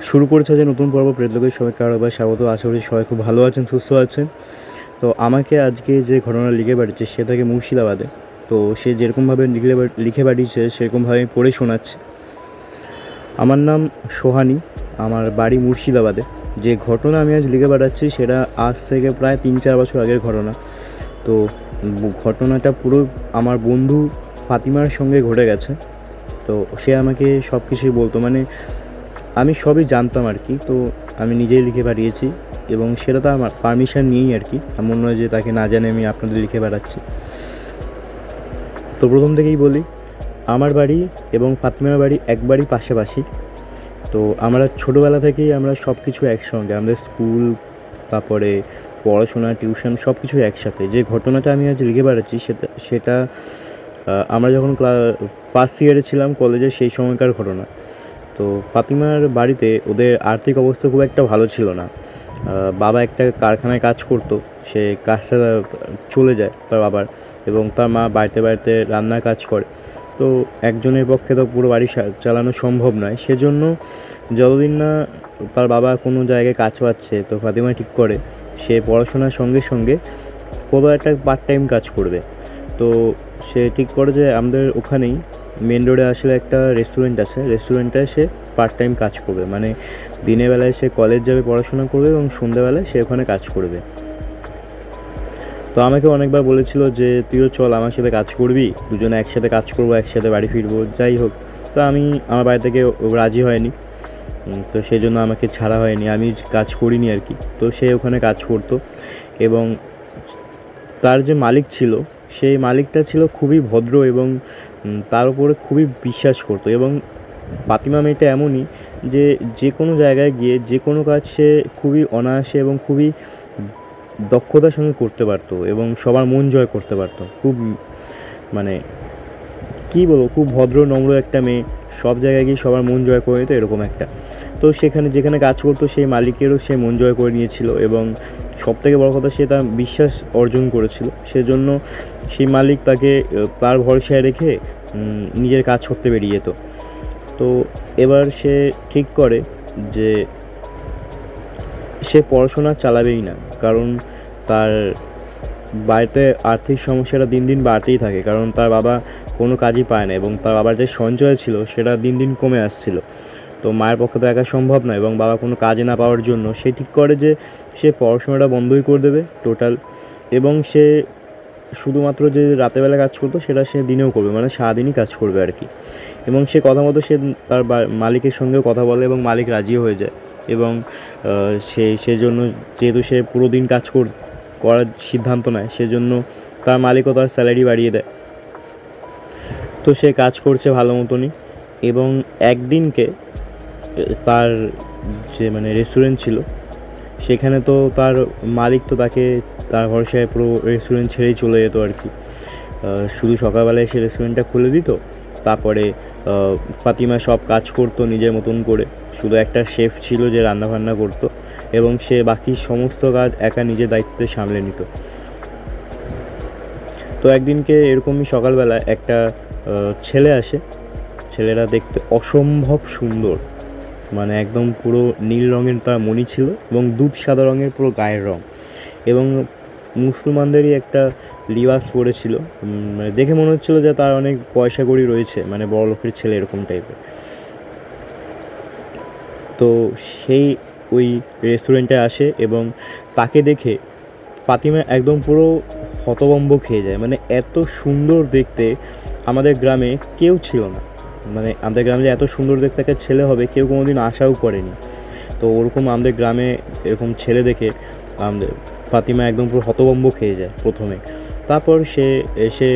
শুরু করেছে যে নতুন পর্ব প্রেতলোকের সবাইকে আরেকবার স্বাগত। আশা করি সবাই খুব ভালো আছেন, সুস্থ আছেন। তো আমাকে আজকে যে ঘটনা লিখে পাঠিয়েছে সে থাকে মুর্শিদাবাদে। তো সে যেরকমভাবে লিখে পাঠিয়েছে সেরকমভাবে আমি পড়ে শোনাচ্ছি। আমার নাম সোহানি, আমার বাড়ি মুর্শিদাবাদে। যে ঘটনা আমি আজ লিখে পাঠাচ্ছি সেটা আজ থেকে প্রায় 3-4 বছর আগের ঘটনা। তো ঘটনাটা পুরো আমার বন্ধু ফাতিমার সঙ্গে ঘটে গেছে। তো সে আমাকে সব কিছুই বলতো, মানে আমি সবই জানতাম আর কি। তো আমি নিজেই লিখে পাঠিয়েছি এবং সেটা তো আমার পারমিশন নিয়েই আর কি, এমন নয় যে তাকে না জানে আমি আপনাদের লিখে পাঠাচ্ছি। তো প্রথম থেকেই বলি, আমার বাড়ি এবং ফাতিমার বাড়ি একবারই পাশাপাশি। তো আমরা ছোটোবেলা থেকেই আমরা সব কিছু একসঙ্গে, আমাদের স্কুল, তারপরে পড়াশোনা, টিউশন সব কিছু একসাথে। যে ঘটনাটা আমি আজ লিখে পাঠাচ্ছি সেটা আমরা যখন ফার্স্ট ইয়ারে ছিলাম কলেজে সেই সময়কার ঘটনা। তো ফাতিমার বাড়িতে ওদের আর্থিক অবস্থা খুব একটা ভালো ছিল না। বাবা একটা কারখানায় কাজ করতো, সে কাজটা চলে যায় তার বাবার, এবং তার মা বাড়িতে বাড়িতে রান্নার কাজ করে। তো একজনের পক্ষে তো পুরো বাড়ি চালানো সম্ভব নয়, সেজন্য যতদিন না তার বাবা কোনো জায়গায় কাজ পাচ্ছে, তো ফাতিমা ঠিক করে সে পড়াশোনার সঙ্গে সঙ্গে কোনো একটা পার্ট টাইম কাজ করবে। তো সে ঠিক করে যে আমাদের ওখানেই মেন রোডে আসলে একটা রেস্টুরেন্ট আছে, রেস্টুরেন্টে সে পার্ট টাইম কাজ করবে। মানে দিনের বেলায় সে কলেজ যাবে, পড়াশোনা করবে, এবং সন্ধ্যাবেলায় সে ওখানে কাজ করবে। তো আমাকে অনেকবার বলেছিল যে তুইও চল আমার সাথে কাজ করবি, দুজনে একসাথে কাজ করবো, একসাথে বাড়ি ফিরবো, যাই হোক। তো আমার বাড়ি থেকে রাজি হয়নি, তো সেই জন্য আমাকে ছাড়া হয়নি, আমি কাজ করিনি আর কি। তো সে ওখানে কাজ করতো এবং তার যে মালিক ছিল সেই মালিকটা ছিল খুবই ভদ্র এবং তার উপরে খুবই বিশ্বাস করতো। এবং ফাতিমা মেয়েটা এমনই যে যে কোনো জায়গায় গিয়ে যে কোনো কাজ সে খুবই অনায়াসে এবং খুবই দক্ষতার সঙ্গে করতে পারতো এবং সবার মন জয় করতে পারতো। খুব মানে কী বলবো, খুব ভদ্র নম্র একটা মেয়ে, সব জায়গায় গিয়ে সবার মন জয় করে নিত, এরকম একটা। তো সেখানে যেখানে কাজ করতো সেই মালিকেরও সে মন জয় করে নিয়েছিল এবং সবথেকে বড় কথা সে তার বিশ্বাস অর্জন করেছিল। সেজন্য সেই মালিক তাকে তার ভরসায় রেখে নিজের কাজ করতে বেরিয়ে যেত। তো এবার সে ঠিক করে যে সে পড়াশোনা চালাবেই না, কারণ তার বাড়িতে আর্থিক সমস্যাটা দিন দিন বাড়তেই থাকে, কারণ তার বাবা কোনো কাজই পায় না এবং তার বাবার যে সঞ্চয় ছিল সেটা দিন দিন কমে আসছিল। তো মায়ের পক্ষে তো একা সম্ভব নয়, এবং বাবা কোনো কাজে না পাওয়ার জন্য সে ঠিক করে যে সে পড়াশোনাটা বন্ধই করে দেবে টোটাল, এবং সে শুধুমাত্র যে রাতেরবেলা কাজ করতো সেটা সে দিনেও করবে, মানে সারাদিনই কাজ করবে আর কি। এবং সে কথা মতো সে তার মালিকের সঙ্গেও কথা বলে এবং মালিক রাজিও হয়ে যায়। এবং সেজন্য যেহেতু সে পুরো দিন কাজ করার সিদ্ধান্ত নেয়, সেজন্য তার মালিকও তার স্যালারি বাড়িয়ে দেয়। তো সে কাজ করছে ভালো মতনই, এবং একদিনকে তার যে রেস্টুরেন্ট ছিল সেখানে তো তার মালিক তো তার ভরসায় পুরো রেস্টুরেন্ট ছেড়েই চলে যেত আর কি। শুধু সকালবেলায় সে রেস্টুরেন্টটা খুলে দিত, তারপরে ফাতিমা সব কাজ করতো নিজের মতন করে। শুধু একটা শেফ ছিল যে রান্নাবান্না করতো, এবং সে বাকি সমস্ত কাজ একা নিজের দায়িত্বে সামলে নিত। তো একদিনকে এরকমই সকালবেলা একটা ছেলে আসে। ছেলেটা দেখতে অসম্ভব সুন্দর, মানে একদম পুরো নীল রঙের তার মণি ছিল এবং দুধ সাদা রঙের পুরো গায়ের রঙ, এবং মুসলমানদেরই একটা লিবাস পরেছিল। দেখে মনে হচ্ছিল যে তার অনেক পয়সা কড়ি রয়েছে, মানে বড় লোকের ছেলে এরকম টাইপের। তো সেই ওই রেস্টুরেন্টে আসে এবং তাকে দেখে ফাতিমা একদম পুরো হতভম্ব খেয়ে যায়। মানে এত সুন্দর দেখতে আমাদের গ্রামে কেউ ছিল না, মানে আমাদের গ্রামে যে এত সুন্দর দেখতে একটা ছেলে হবে কেউ কোনো দিন আশাও করেনি। তো ওরকম আমাদের গ্রামে এরকম ছেলে দেখে আমাদের ফাতিমা একদম পুরো হতভম্ব খেয়ে যায় প্রথমে। তারপর সে এসে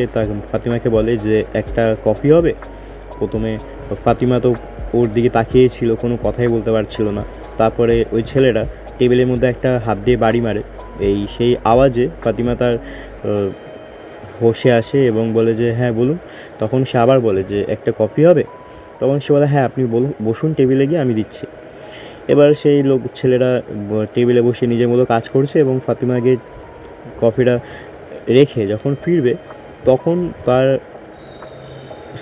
ফাতিমাকে বলে যে একটা কফি হবে। প্রথমে ফাতিমা তো ওর দিকে তাকিয়েছিল, কোনো কথাই বলতে পারছিল না। তারপরে ওই ছেলেটা টেবিলের মধ্যে একটা হাত দিয়ে বাড়ি মারে, সেই আওয়াজে ফাতিমা তার হোশে আসে এবং বলে যে হ্যাঁ বলুন। তখন সে আবার বলে যে একটা কফি হবে। তখন সে বলে হ্যাঁ আপনি বলুন, বসুন টেবিলে গিয়ে, আমি দিচ্ছি। এবার সেই ছেলেরা টেবিলে বসে নিজের মতো কাজ করছে এবং ফাতিমাকে কফিটা রেখে যখন ফিরবে তখন তার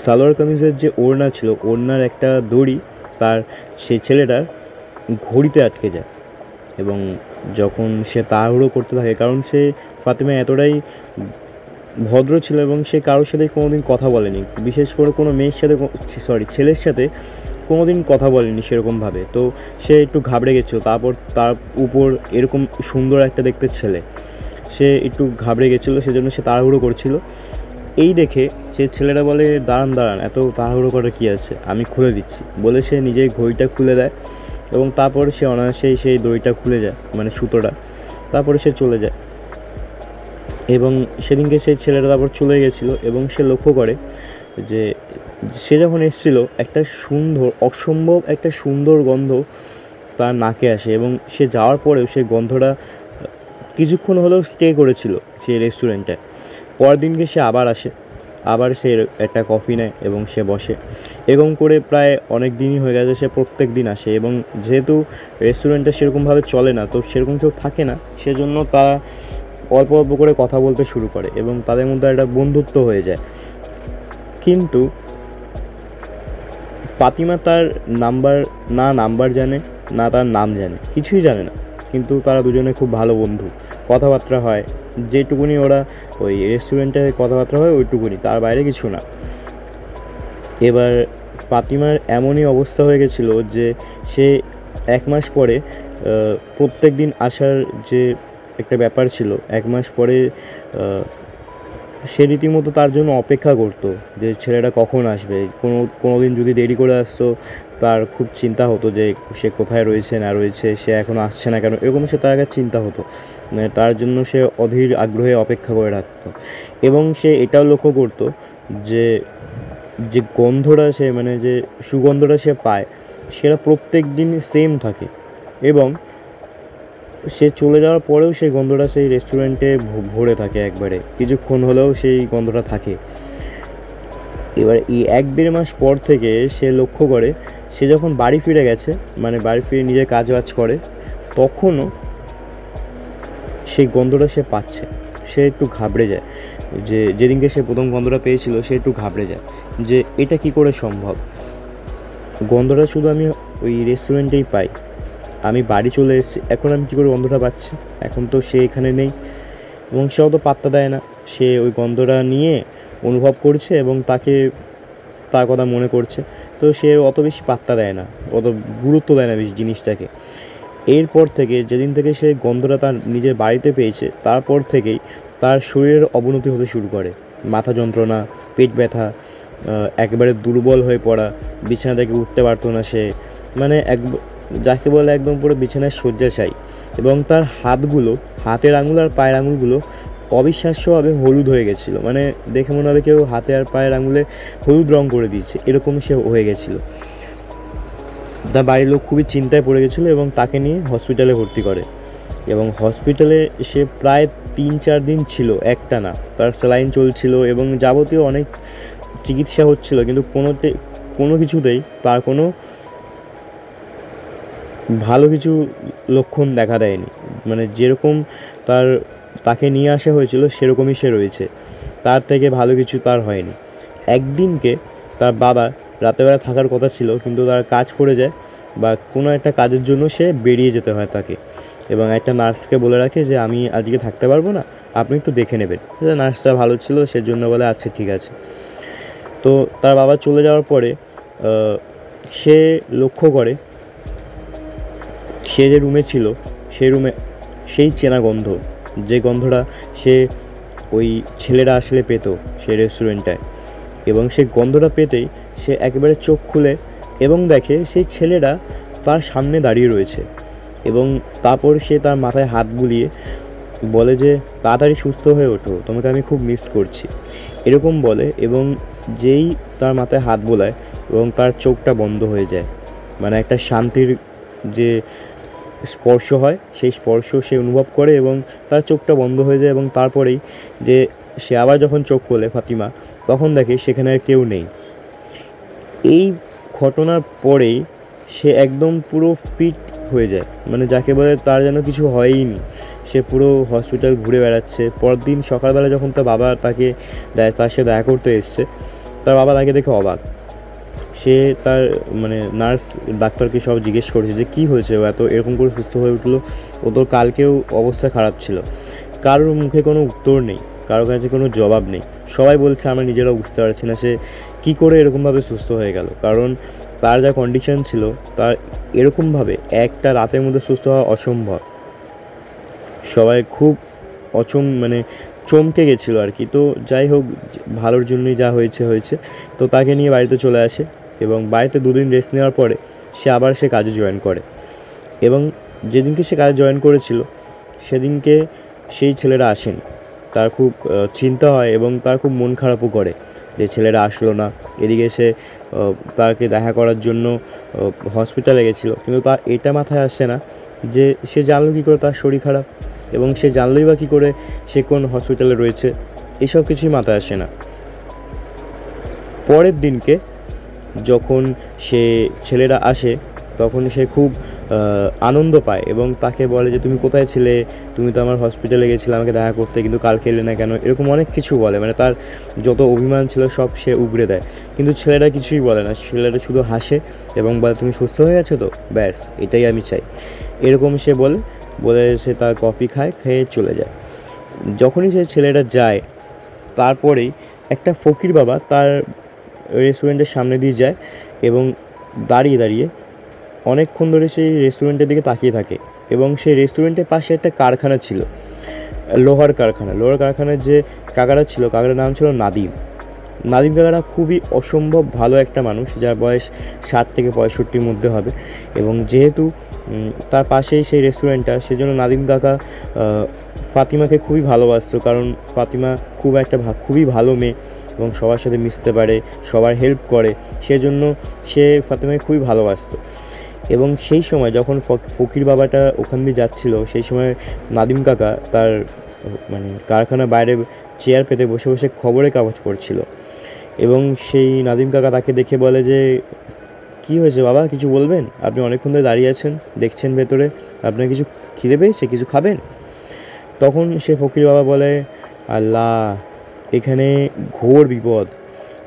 সালোয়ার কামিজের যে ওড়না ছিল, ওড়নার একটা দড়ি সেই ছেলেটার ঘড়িতে আটকে যায়। এবং যখন সে তাড়াহুড়ো করতে থাকে, কারণ সে ফাতিমা এতটাই ভদ্র ছিল এবং সে কারোর সাথে কোনো দিন কথা বলেনি, বিশেষ করে কোনো মেয়ের সাথে ছেলের সাথে কোনো দিন কথা বলেনি সেরকমভাবে। তো সে একটু ঘাবড়ে গেছিলো। তারপর তার উপর এরকম সুন্দর একটা দেখতে ছেলে, সে একটু ঘাবড়ে গেছিলো, সেজন্য সে তাড়াহুড়ো করছিল। এই দেখে সে ছেলেটা বলে, দাঁড়ান দাঁড়ান, এত তাড়াহুড়ো করার কী আছে, আমি খুলে দিচ্ছি বলে সে নিজেই ঘড়িটা খুলে দেয়। এবং তারপর সে অনায়াসেই সেই দড়িটা খুলে যায়, মানে সুতোটা। তারপরে সে চলে যায় এবং সেদিনকে সেই ছেলেটা তারপর চলে গেছিলো। এবং সে লক্ষ্য করে যে সে যখন এসেছিল একটা অসম্ভব একটা সুন্দর গন্ধ তার নাকে আসে। এবং সে যাওয়ার পরেও সেই গন্ধটা কিছুক্ষণ হলেও স্টে করেছিল সেই রেস্টুরেন্টে। পরের দিনকে সে আবার আসে, আবার সে একটা কফি নেয় এবং সে বসে। এরকম করে প্রায় অনেক দিনই হয়ে গেছে, সে প্রত্যেক দিন আসে। এবং যেহেতু রেস্টুরেন্টটা সেরকমভাবে চলে না, তো সেরকম কেউ থাকে না, সেজন্য তারা অল্প অল্প করে কথা বলতে শুরু করে এবং তাদের মধ্যে একটা বন্ধুত্ব হয়ে যায়। কিন্তু ফাতিমা তার নাম্বার জানে না, তার নাম জানে, কিছুই জানে না। কিন্তু তারা দুজনে খুব ভালো বন্ধু, কথাবার্তা হয় যেটুকুনি ওরা ওই রেস্টুরেন্টে কথাবার্তা হয় ওইটুকুনি, তার বাইরে কিছু না। এবার ফাতিমার এমনই অবস্থা হয়ে গেছিলো যে সে 1 মাস পরে প্রত্যেক দিন আসার যে একটা ব্যাপার ছিল, 1 মাস পরে সে রীতিমতো তার জন্য অপেক্ষা করতো যে ছেলেটা কখন আসবে। কোনো দিন যদি দেরি করে আসতো, তার খুব চিন্তা হতো যে সে কোথায় রয়েছে না রয়েছে, সে এখনও আসছে না কেন, এরকম সে তার কাছে চিন্তা হতো। তার জন্য সে অধীর আগ্রহে অপেক্ষা করে রাখতো। এবং সে এটাও লক্ষ্য করতো যে যে গন্ধটা সে মানে যে সুগন্ধটা সে পায়, সেটা প্রত্যেক দিন সেম থাকে। এবং সে চলে যাওয়ার পরেও সেই গন্ধটা সেই রেস্টুরেন্টে ভরে থাকে, একবারে কিছুক্ষণ হলেও সেই গন্ধটা থাকে। এবার এই 1-1.5 মাস পর থেকে সে লক্ষ্য করে, সে যখন বাড়ি ফিরে গেছে, মানে বাড়ি ফিরে নিজের কাজবাজ করে, তখনও সেই গন্ধটা সে পাচ্ছে। সে একটু ঘাবড়ে যায়, যে যেদিনকে সে প্রথম গন্ধটা পেয়েছিল সে একটু ঘাবড়ে যায় যে এটা কি করে সম্ভব, গন্ধটা শুধু আমি ওই রেস্টুরেন্টেই পাই, আমি বাড়ি চলে এসেছি, এখন আমি কী করে গন্ধটা পাচ্ছি, এখন তো সে এখানে নেই। এবং সেও তো পাত্তা দেয় না, সে ওই গন্ধটা নিয়ে অনুভব করছে এবং তার কথা মনে করছে। তো সে অত বেশি পাত্তা দেয় না, অত গুরুত্ব দেয় না বেশি জিনিসটাকে। এরপর থেকে যেদিন থেকে সে গন্ধটা তার নিজের বাড়িতে পেয়েছে, তারপর থেকেই তার শরীরের অবনতি হতে শুরু করে। মাথা যন্ত্রণা, পেট ব্যথা, একেবারে দুর্বল হয়ে পড়া, বিছানা থেকে উঠতে পারতো না সে, মানে যাকে বলে একদম পুরো বিছানায় শয্যাশায়ী। এবং তার হাতের আঙুল আর পায়ের আঙুলগুলো অবিশ্বাস্যভাবে হলুদ হয়ে গেছিলো, মানে দেখে মনে হবে কেউ হাতে আর পায়ের আঙুলে হলুদ রং করে দিয়েছে, এরকম সে হয়ে গেছিলো। তার বাড়ির লোক খুবই চিন্তায় পড়ে গেছিলো এবং তাকে নিয়ে হসপিটালে ভর্তি করে। এবং হসপিটালে সে প্রায় 3-4 দিন ছিল একটানা, তার স্যালাইন চলছিল এবং যাবতীয় অনেক চিকিৎসা হচ্ছিল, কিন্তু কোনো কিছুতেই তার কোনো ভালো কিছু লক্ষণ দেখা দেয়নি। মানে যেরকম তাকে নিয়ে আসা হয়েছিল সেরকমই সে রয়েছে, তার থেকে ভালো কিছু তার হয়নি। একদিনকে তার বাবা রাতেরবেলা থাকার কথা ছিল, কিন্তু তার কাজ পড়ে যায় বা কোনো একটা কাজের জন্য সে বেরিয়ে যেতে হয় তাকে। এবং একটা নার্সকে বলে রাখে যে আমি আজকে থাকতে পারবো না, আপনি একটু দেখে নেবেন। নার্সটা ভালো ছিল, সেজন্য বলে আচ্ছা ঠিক আছে। তো তার বাবা চলে যাওয়ার পরে সে লক্ষ্য করে সে যে রুমে ছিল সেই রুমে সেই চেনা গন্ধ, যে গন্ধটা সে ওই ছেলেরা আসলে পেত সেই রেস্টুরেন্টটায়। এবং সেই গন্ধটা পেতেই সে একেবারে চোখ খুলে এবং দেখে সেই ছেলেরা তার সামনে দাঁড়িয়ে রয়েছে। এবং তারপর সে তার মাথায় হাত বুলিয়ে বলে যে তাড়াতাড়ি সুস্থ হয়ে ওঠো, তোমাকে আমি খুব মিস করছি, এরকম বলে। এবং যেই তার মাথায় হাত বোলায় এবং তার চোখটা বন্ধ হয়ে যায়, মানে একটা শান্তির যে স্পর্শ হয় সেই স্পর্শ সে অনুভব করে এবং তার চোখটা বন্ধ হয়ে যায়। এবং তারপরেই যে সে আবার যখন চোখ খোলে ফাতিমা, তখন দেখে সেখানে আর কেউ নেই। এই ঘটনার পরেই সে একদম পুরো ফিট হয়ে যায়, মানে যাকে বলে তার যেন কিছু হয়ইনি, সে পুরো হসপিটাল ঘুরে বেড়াচ্ছে। পরদিন সকালবেলা যখন তার বাবা তার সাথে দেখা করতে এসছে, তার বাবা তাকে দেখে অবাক সে তার মানে নার্স ডাক্তারকে সব জিজ্ঞেস করেছে যে কী হয়েছে, ও এত এরকম করে সুস্থ হয়ে উঠলো, ও তো কালকেও অবস্থা খারাপ ছিল। কারোর মুখে কোনো উত্তর নেই, কারোর কাছে কোনো জবাব নেই। সবাই বলছে আমরা নিজেরাও বুঝতে পারছি না সে কী করে এরকমভাবে সুস্থ হয়ে গেল, কারণ তার যা কন্ডিশন ছিল তার এরকমভাবে একটা রাতের মধ্যে সুস্থ হওয়া অসম্ভব। সবাই খুব মানে চমকে গেছিলো আর কি। তো যাই হোক, ভালোর জন্যই যা হয়েছে হয়েছে। তো তাকে নিয়ে বাড়িতে চলে আসে এবং বাড়িতে 2 দিন রেস্ট নেওয়ার পরে সে কাজে জয়েন করে। এবং যেদিনকে সে কাজে জয়েন করেছিল সেদিনকে সেই ছেলেরা আসেনি। তার খুব চিন্তা হয় এবং তার খুব মন খারাপও করে যে ছেলেরা আসলো না। এদিকে সে তাকে দেখা করার জন্য হসপিটালে গেছিলো, কিন্তু তার এটা মাথায় আসছে না যে সে জানলো কী করে তার শরীর খারাপ, এবং সে জানলোই বা কী করে সে কোন হসপিটালে রয়েছে, এসব কিছুই মাথায় আসে না। পরের দিনকে যখন ছেলেরা আসে তখন সে খুব আনন্দ পায় এবং তাকে বলে যে তুমি কোথায় ছিলে, তুমি তো আমার হসপিটালে গেছিলে আমাকে দেখা করতে, কিন্তু কালকে এলে না কেন, এরকম অনেক কিছু বলে। মানে তার যত অভিমান ছিল সব সে উগড়ে দেয়, কিন্তু ছেলেরা কিছুই বলে না। ছেলেরা শুধু হাসে এবং বলে তুমি সুস্থ হয়ে গেছো তো, ব্যাস এটাই আমি চাই, এরকম সে বলে সে তার কফি খায়, খেয়ে চলে যায়। যখনই সে ছেলেটা যায় তারপরেই একটা ফকির বাবা তার রেস্টুরেন্টের সামনে দিয়ে যায় এবং দাঁড়িয়ে অনেকক্ষণ ধরে সেই রেস্টুরেন্টের দিকে তাকিয়ে থাকে। এবং সেই রেস্টুরেন্টের পাশে একটা কারখানা ছিল, লোহার কারখানার যে কাকাটা ছিল, কাকাটার নাম ছিল নাদিম কাকাটা খুবই অসম্ভব ভালো একটা মানুষ, যার বয়স 60 থেকে 65 মধ্যে হবে। এবং যেহেতু তার পাশেই সেই রেস্টুরেন্টটা, সেজন্য নাদিম কাকা ফাতিমাকে খুবই ভালোবাসতো, কারণ ফাতিমা খুবই ভালো মেয়ে এবং সবার সাথে মিশতে পারে, সবার হেল্প করে, সেজন্য সে ফাতিমাকে খুবই ভালোবাসতো। এবং সেই সময় যখন ফকির বাবাটা ওখান দিয়ে যাচ্ছিল, সেই সময় নাদিম কাকা তার মানে কারখানার বাইরে চেয়ার পেতে বসে বসে খবরের কাগজ পড়ছিল। এবং সেই নাদিম কাকা তাকে দেখে বলে যে কী হয়েছে বাবা, কিছু বলবেন? আপনি অনেকক্ষণ ধরে দাঁড়িয়ে আছেন, দেখছেন ভেতরে, আপনার কিছু খিদে পেয়েছে, কিছু খাবেন? তখন সে ফকির বাবা বলে, আল্লাহ, এখানে ঘোর বিপদ,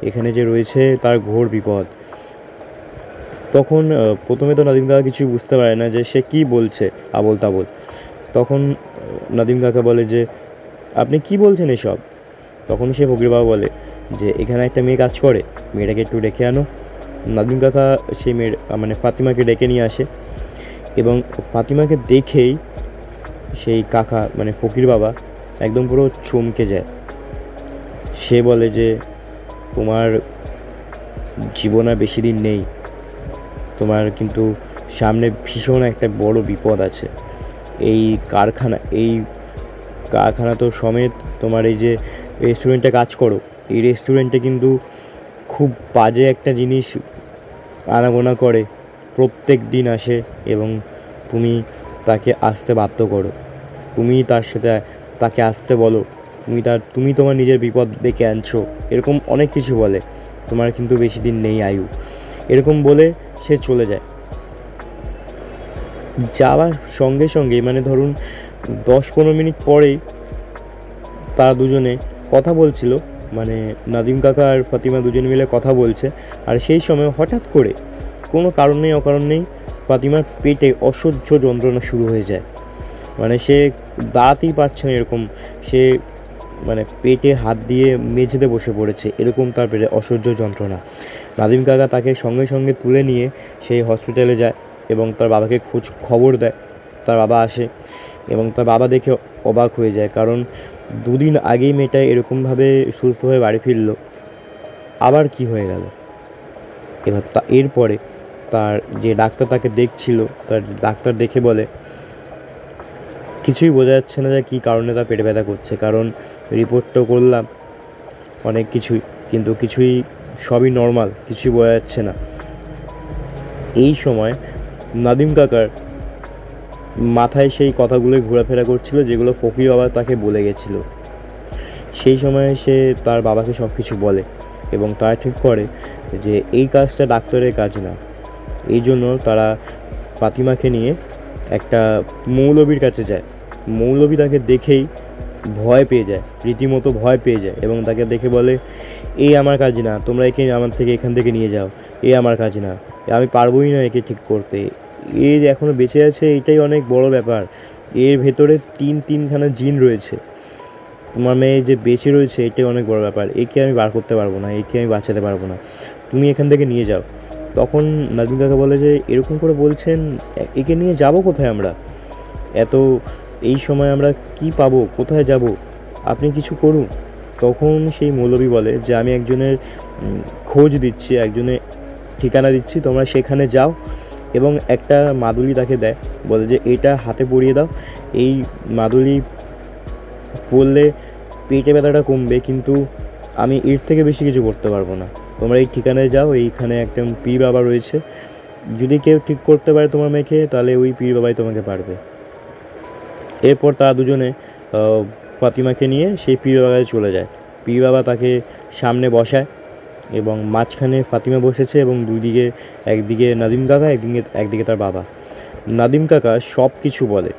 এখানে যে রয়েছে তার ঘোর বিপদ। তখন প্রথমে তো নাদিম কাকা কিছুই বুঝতে পারে না যে সে কী বলছে আবোল তাবোল। তখন নাদিম কাকা বলে যে আপনি কি বলছেন এসব? তখন সে ফকির বাবা বলে যে এখানে একটা মেয়ে কাজ করে, মেয়েটাকে একটু ডেকে আনো। নাদিম কাকা সেই মানে ফাতিমাকে ডেকে নিয়ে আসে এবং ফাতিমাকে দেখেই সেই কাকা মানে ফকির বাবা একদম পুরো চমকে যায়। সে বলে যে তোমার জীবন আর বেশি দিন নেই, তোমার কিন্তু সামনে ভীষণ একটা বড় বিপদ আছে। এই কারখানা তো সমেত তোমার এই যে রেস্টুরেন্টে কাজ করো, এই রেস্টুরেন্টে কিন্তু খুব বাজে একটা জিনিস আনাগোনা করে, প্রত্যেক দিন আসে এবং তুমি তাকে আসতে বাধ্য করো, তুমি তাকে আসতে বলো, তুমি তোমার নিজের বিপদ ডেকে আনছো, এরকম অনেক কিছু বলে, তোমার কিন্তু বেশি দিন নেই আয়ু, এরকম বলে সে চলে যায়। যাওয়ার সঙ্গে সঙ্গে মানে ধরুন 10-15 মিনিট পরেই তারা দুজনে কথা বলছিল, মানে নাদিম কাকা আর ফাতিমা দুজনে মিলে কথা বলছে। আর সেই সময় হঠাৎ করে কোনো কারণ নেই অকারণ নেই ফাতিমার পেটে অসহ্য যন্ত্রণা শুরু হয়ে যায়। মানে সে দাঁড়াতেই পারছে না, এরকম সে মানে পেটে হাত দিয়ে মেঝেতে বসে পড়েছে, এরকম তার পেটে অসহ্য যন্ত্রণা। নাদিম কাকা তাকে সঙ্গে সঙ্গে তুলে নিয়ে সেই হসপিটালে যায় এবং তার বাবাকে খবর দেয়। তার বাবা আসে এবং তার বাবা দেখে অবাক হয়ে যায়, কারণ 2 দিন আগেই মেয়েটা এরকমভাবে সুস্থ হয়ে বাড়ি ফিরল, আবার কি হয়ে গেল? এরপরে তার যে ডাক্তার তাকে দেখছিল, তার ডাক্তার দেখে বলে কিছুই বোঝা যাচ্ছে না যে কী কারণে তার পেটে ব্যথা করছে, কারণ রিপোর্টও করলাম অনেক কিছুই, কিন্তু সবই নর্মাল, কিছুই বোঝা যাচ্ছে না। এই সময় নাদিম কাকার মাথায় সেই কথাগুলোই ঘোরাফেরা করছিল যেগুলো ফকির বাবা তাকে বলে গেছিল। সেই সময় সে তার বাবাকে সব কিছু বলে এবং তারা ঠিক করে যে এই কাজটা ডাক্তারের কাজ না। এই জন্য তারা ফাতিমাকে নিয়ে একটা মৌলবীর কাছে যায়। মৌলবী তাকে দেখেই ভয় পেয়ে যায়, রীতিমতো ভয় পেয়ে যায় এবং তাকে দেখে বলে, এই আমার কাজ না, তোমরা একে আমার থেকে এখান থেকে নিয়ে যাও, এ আমার কাজ না, আমি পারবোই না একে ঠিক করতে। এ যে এখনও বেঁচে আছে এটাই অনেক বড় ব্যাপার, এর ভেতরে তিনখানা জিন রয়েছে, তোমার মেয়ে যে বেঁচে রয়েছে এটাই অনেক বড় ব্যাপার, একে আমি বার করতে পারবো না, একে আমি বাঁচাতে পারবো না, তুমি এখান থেকে নিয়ে যাও। তখন নাজমিন কাকা বলে যে এরকম করে বলছেন, একে নিয়ে যাব কোথায় আমরা, এত এই সময় আমরা কি পাবো, কোথায় যাব, আপনি কিছু করুন। তখন সেই মৌলবী বলে যে আমি একজনের খোঁজ দিচ্ছি, একজনের ঠিকানা দিচ্ছি, তোমরা সেখানে যাও এবং একটা মাদুলি তাকে দেয়, বলে যে এটা হাতে পরিয়ে দাও, এই মাদুলি পরলে পেটে ব্যথাটা কমবে, কিন্তু আমি এর থেকে বেশি কিছু করতে পারবো না, তোমরা এই ঠিকানায় যাও, এইখানে একটা পীর বাবা রয়েছে, যদি কেউ ঠিক করতে পারে তোমার মেয়েকে তাহলে ওই পীর বাবাই তোমাকে পারবে। এরপর তারা দুজনে ফাতিমাকে নিয়ে সেই পীর বাবার কাছে চলে যায়। পীর বাবা তাকে সামনে বসায় এবং মাঝখানে ফাতিমা বসেছে এবং দুদিকে, একদিকে নাদিম কাকা, একদিকে তার বাবা। নাদিম কাকা সব কিছু বলে,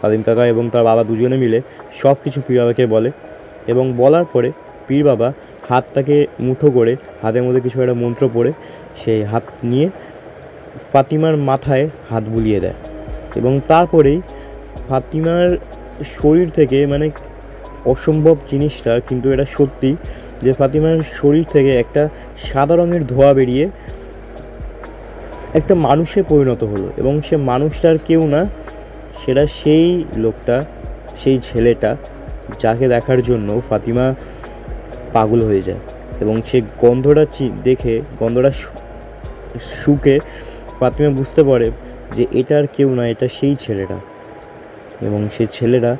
নাদিম কাকা এবং তার বাবা দুজনে মিলে সব কিছু পীর বাবাকে বলে এবং বলার পরে পীর বাবা হাতটাকে মুঠো করে, হাতের মধ্যে কিছু একটা মন্ত্র পড়ে সেই হাত নিয়ে ফাতিমার মাথায় হাত বুলিয়ে দেয় এবং তারপরেই ফাতিমার শরীর থেকে, মানে অসম্ভব জিনিসটা কিন্তু এটা সত্যি, যে ফাতিমার শরীর থেকে একটা সাদা রঙের ধোঁয়া বেরিয়ে একটা মানুষে পরিণত হলো এবং সে মানুষটার কেউ না, সেটা সেই লোকটা, সেই ছেলেটা যাকে দেখার জন্য ফাতিমা পাগল হয়ে যায় এবং সে গন্ধটা দেখে, গন্ধটা শুকে ফাতিমা বুঝতে পারে যে এটা আর কেউ না, এটা সেই ছেলেটা। এবং সেই ছেলেটা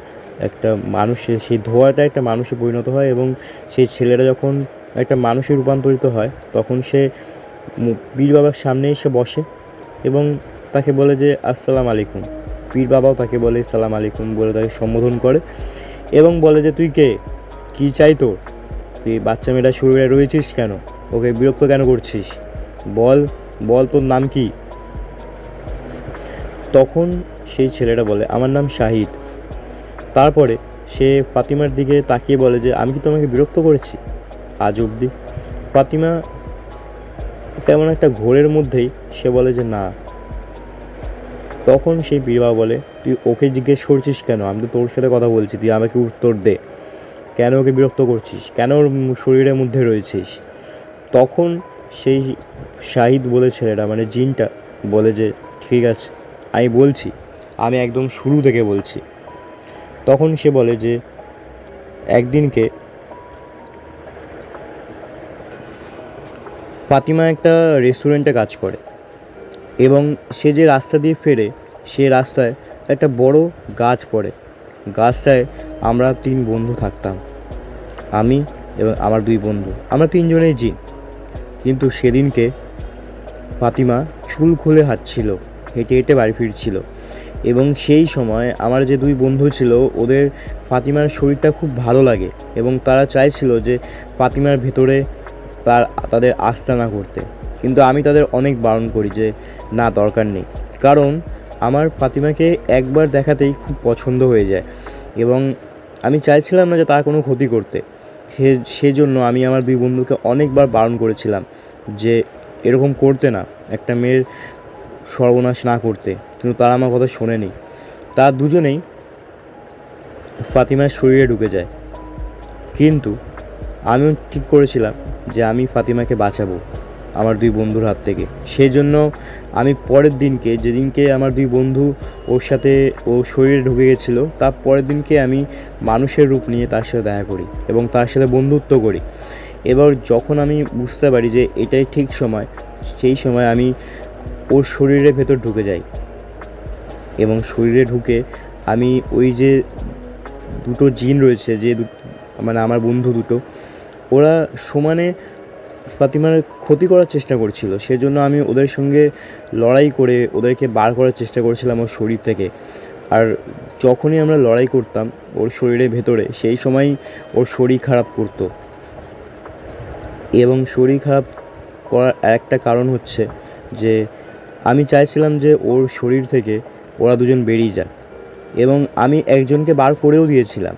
একটা মানুষের, সেই ধোঁয়াটা একটা মানুষে পরিণত হয় এবং সেই ছেলেটা যখন একটা মানুষে রূপান্তরিত হয় তখন সে পীর বাবার সামনে এসে বসে এবং তাকে বলে যে আসসালামু আলাইকুম। পীর বাবাও তাকে বলে সালাম আলাইকুম বলে তাকে সম্বোধন করে এবং বলে যে তুই কে, কী চাই তোর, তুই বাচ্চা মেয়েটা শরীরে রয়েছিস কেন, ওকে বিরক্ত কেন করছিস, বল বল তোর নাম কি। তখন সেই ছেলেটা বলে আমার নাম শাহিদ। তারপরে সে ফাতিমার দিকে তাকিয়ে বলে যে আমি কি তোমাকে বিরক্ত করেছি আজ অবধি। ফাতিমা তেমন একটা ঘোরের মধ্যেই সে বলে যে না। তখন সেই পীর বাবা বলে তুই ওকে জিজ্ঞেস করছিস কেন, আমি তো তোর সাথে কথা বলছি, তুই আমাকে উত্তর দে, কেন ওকে বিরক্ত করছিস, কেন ওর শরীরের মধ্যে রয়েছিস। তখন সেই শাহিদ বলে ছেলেটা, মানে জিনটা বলে যে ঠিক আছে আমি বলছি, আমি একদম শুরু থেকে বলছি। তখন সে বলে যে একদিনকে ফাতিমা একটা রেস্টুরেন্টে কাজ করে এবং সে যে রাস্তা দিয়ে ফেরে সে রাস্তায় একটা বড় গাছ পড়ে। গাছটায় আমরা 3 বন্ধু থাকতাম, আমি এবং আমার 2 বন্ধু, আমরা 3 জনেই জিন। কিন্তু সেদিনকে ফাতিমা চুল খুলে হাঁটছিল, হেঁটে হেঁটে বাড়ি ফিরছিল এবং সেই সময় আমার যে 2 বন্ধু ছিল ওদের ফাতিমার শরীরটা খুব ভালো লাগে এবং তারা চাইছিল যে ফাতিমার ভেতরে তাদের আস্তানা করতে, কিন্তু আমি তাদের অনেক বারণ করি যে না, দরকার নেই, কারণ আমার ফাতিমাকে একবার দেখাতেই খুব পছন্দ হয়ে যায় এবং আমি চাইছিলাম না যে তার কোনো ক্ষতি করতে। সেজন্য আমি আমার 2 বন্ধুকে অনেকবার বারণ করেছিলাম যে এরকম করতে না, একটা মেয়ের সর্বনাশ না করতে, কিন্তু তারা আমার কথা শোনেনি। তারা দুজনেই ফাতিমার শরীরে ঢুকে যায়, কিন্তু আমিও ঠিক করেছিলাম যে আমি ফাতিমাকে বাঁচাবো আমার 2 বন্ধুর হাত থেকে। সেই জন্য আমি পরের দিনকে, যেদিনকে আমার 2 বন্ধু ওর সাথে ও শরীরে ঢুকে গেছিলো, তার পরের দিনকে আমি মানুষের রূপ নিয়ে তার সাথে দেখা করি এবং তার সাথে বন্ধুত্ব করি। এবার যখন আমি বুঝতে পারি যে এটাই ঠিক সময়, সেই সময় আমি ওর শরীরের ভেতর ঢুকে যাই এবং শরীরে ঢুকে আমি ওই যে 2টো জিন রয়েছে, যে মানে আমার বন্ধু 2টো, ওরা সমানে ফাতিমার ক্ষতি করার চেষ্টা করছিল। সেজন্য আমি ওদের সঙ্গে লড়াই করে ওদেরকে বার করার চেষ্টা করেছিলাম ওর শরীর থেকে। আর যখনই আমরা লড়াই করতাম ওর শরীরের ভেতরে, সেই সময় ওর শরীর খারাপ করতো এবং শরীর খারাপ করার একটা কারণ হচ্ছে যে আমি চাইছিলাম যে ওর শরীর থেকে ওরা দুজন বেরিয়ে যায় এবং আমি একজনকে বার করেও দিয়েছিলাম,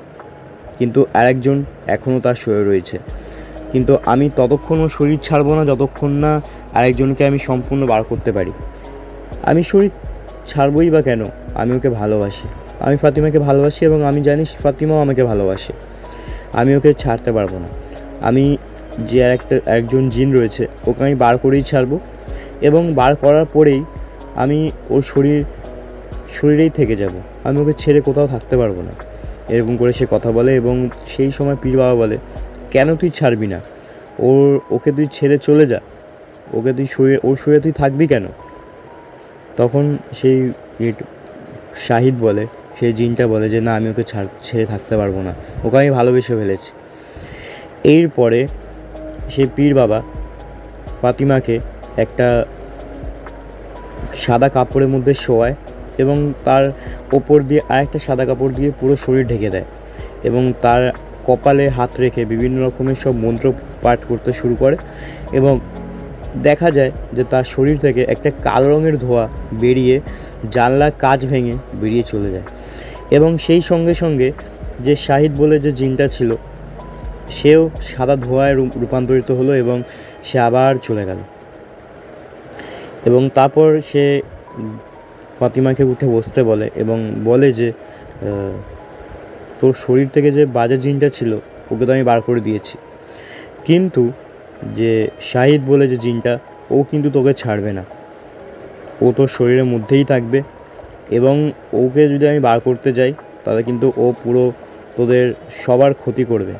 কিন্তু আরেকজন এখনও তার শরীরে রয়েছে। কিন্তু আমি ততক্ষণও শরীর ছাড়বো না যতক্ষণ না আরেকজনকে আমি সম্পূর্ণ বার করতে পারি। আমি শরীর ছাড়বই বা কেন? আমি ওকে ভালোবাসি, আমি ফাতিমাকে ভালোবাসি এবং আমি জানি ফাতিমাও আমাকে ভালোবাসে। আমি ওকে ছাড়তে পারবো না। আমি যে একজন জিন রয়েছে ওকে আমি বার করেই ছাড়বো, এবং বার করার পরেই আমি ওর শরীরেই থেকে যাব। আমি ওকে ছেড়ে কোথাও থাকতে পারবো না। এরকম করে সে কথা বলে এবং সেই সময় পীর বাবা বলে, কেন তুই ছাড়বি না? ওকে তুই ছেড়ে চলে যা, ওর শরীরে তুই থাকবি কেন? তখন সেই শাহিদ বলে, সেই জিনটা বলে যে না, আমি ওকে ছেড়ে থাকতে পারবো না, ওকে আমি ভালোবেসে ফেলেছি। এরপরে সেই পীর বাবা ফাতিমাকে একটা সাদা কাপড়ের মধ্যে শোয়ায় এবং তার ওপর দিয়ে আরেকটা সাদা কাপড় দিয়ে পুরো শরীর ঢেকে দেয় এবং তার কপালে হাত রেখে বিভিন্ন রকমের সব মন্ত্র পাঠ করতে শুরু করে এবং দেখা যায় যে তার শরীর থেকে একটা কালো রঙের ধোঁয়া বেরিয়ে জানলার কাঁচ ভেঙে বেরিয়ে চলে যায়। এবং সেই সঙ্গে সঙ্গে যে শাহিদ বলে যে জিনটা ছিল সেও সাদা ধোঁয়ায় রূপান্তরিত হলো এবং সে আবার চলে গেল। এবং তারপর সে ফাতিমাকে উঠে বসতে বলে এবং বলে যে তোর শরীর থেকে যে বাজে জিনটা ছিল ওকে তো আমি বার করে দিয়েছি, কিন্তু যে শাহিদ বলে যে জিনটা ও কিন্তু তোকে ছাড়বে না, ও তোর শরীরের মধ্যেই থাকবে এবং ওকে যদি আমি বার করতে যাই তাহলে কিন্তু ও পুরো তোদের সবার ক্ষতি করবে,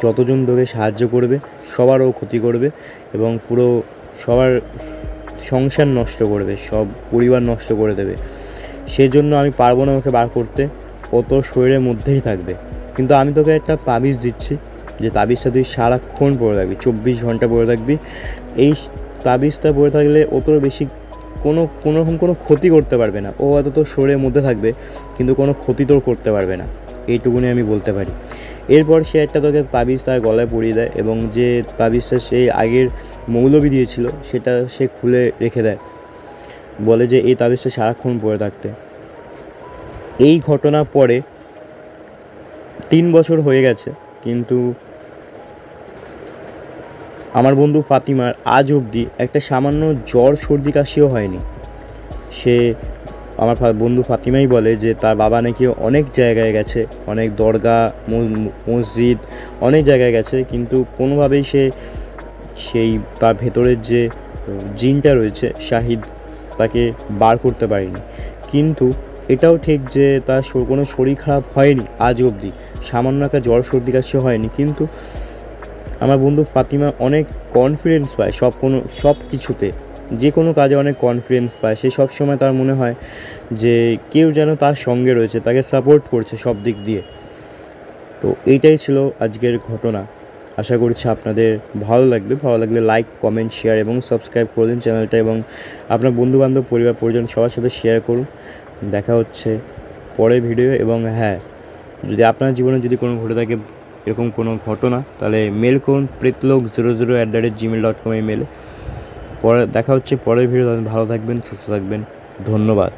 যতজন তোকে সাহায্য করবে সবার ও ক্ষতি করবে এবং পুরো সবার সংসার নষ্ট করবে, সব পরিবার নষ্ট করে দেবে। সেই জন্য আমি পারবো না ওকে বার করতে, ও তোর শরীরের মধ্যেই থাকবে। কিন্তু আমি তোকে একটা তাবিজ দিচ্ছি, যে তাবিজটা তুই সারাক্ষণ পরে থাকবি, 24 ঘন্টা পরে থাকবি। এই তাবিজটা পরে থাকলে ও তোর বেশি কোনোরকম কোনো ক্ষতি করতে পারবে না। ও হয়তো তোর শরীরের মধ্যে থাকবে কিন্তু কোনো ক্ষতি তোর করতে পারবে না, এইটুকুনি আমি বলতে পারি। এরপর সে একটা তোকে তাবিজ তার গলায় পরিয়ে দেয় এবং যে তাবিজটা সেই আগের মৌলবি দিয়েছিল সেটা সে খুলে রেখে দেয়, বলে যে এই তাবিজটা সারাক্ষণ পরে থাকতে। এই ঘটনা পরে 3 বছর হয়ে গেছে, কিন্তু আমার বন্ধু ফাতিমার আজ অবধি একটা সামান্য জ্বর সর্দি কাশিও হয়নি। সে আমার বন্ধু ফাতিমাই বলে যে তার বাবা নাকি অনেক জায়গায় গেছে, অনেক দরগা মসজিদ অনেক জায়গায় গেছে, কিন্তু কোনোভাবেই সেই তার ভেতরের যে জিনটা রয়েছে শাহিদ তাকে বার করতে পারেনি। কিন্তু এটাও ঠিক যে তার কোনো শরীর খারাপ হয়নি আজ অবধি, সামান্য একটা জ্বর সর্দি কাশিও হয়নি। কিন্তু আমার বন্ধু ফাতিমা অনেক কনফিডেন্স পায় সব কিছুতে, যে কোনো কাজে অনেক কনফিডেন্স পায়। সে সবসময় তার মনে হয় যে কেউ যেন তার সঙ্গে রয়েছে, তাকে সাপোর্ট করছে সব দিক দিয়ে। তো এইটাই ছিল আজকের ঘটনা। আশা করছি আপনাদের ভালো লাগলে লাইক, কমেন্ট, শেয়ার এবং সাবস্ক্রাইব করে দিন চ্যানেলটা এবং আপনার বন্ধুবান্ধব, পরিবার পরিজন সবার সাথে শেয়ার করুন। দেখা হচ্ছে পরের ভিডিও। এবং হ্যাঁ, যদি আপনার জীবনে যদি কোনো ঘটে থাকে এরকম কোনো ঘটনা, তাহলে মেল করুন pretlok00@gmail.com এই মেলে। দেখা হচ্ছে পরের ভিডিও। ভালো থাকবেন, সুস্থ থাকবেন, ধন্যবাদ।